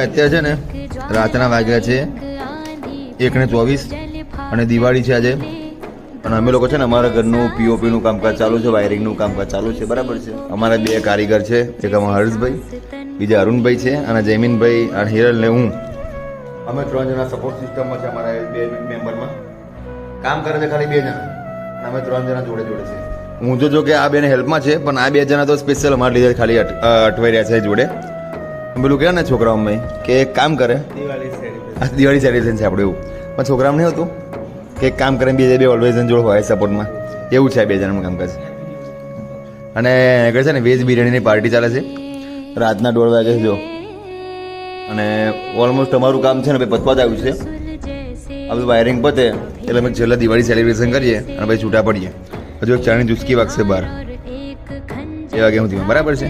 અત્યારે છે ને રાતના વાગ્યા છે 1:24 અને દિવાળી છે આજે. અને અમે લોકો છે ને અમારા ઘરનું પીઓપીનું કામકાજ ચાલુ છે, વાયરિંગનું કામકાજ ચાલુ છે, બરાબર છે. અમારા 2 કારીગર છે, એક અમારા હર્ષભાઈ, બીજા અરુણભાઈ છે, અને જયમીનભાઈ અને હિરલ ને હું. અમે 3 જણા સપોર્ટ સિસ્ટમમાં છે. અમારા 2 મેમ્બરમાં કામ કરે છે ખાલી 2 જણા, અને અમે 3 જણા જોડે જોડે છે. હું તો જો કે આ બેને હેલ્પમાં છે, પણ આ 2 જણા તો સ્પેશિયલ અમારા લીધે ખાલી અટવાઈ રહ્યા છે જોડે. પેલું કહે ને છોકરાઓમાં કે એક કામ કરે, દિવાળી સેલિબ્રેશન છે આપણે એવું, પણ છોકરાઓને નહીં હોતું કે એક કામ કરે, બીજા 2 ઓલવેઝ જોડે હોય સપોર્ટમાં. એવું છે આ 2 જણાનું કામકાજ. અને આગળ છે ને વેજ બિરયાનીની પાર્ટી ચાલે છે રાતના 1:30 વાગે જો. અને ઓલમોસ્ટ અમારું કામ છે ને ભાઈ પતવા જ આવ્યું છે. આ બધું વાયરિંગ પતે એટલે અમે છેલ્લા દિવાળી સેલિબ્રેશન કરીએ અને પછી છૂટા પડીએ. હજુ એક ચાની ચુસ્કી વાગશે બહાર 2 વાગ્યા સુધીમાં, બરાબર છે.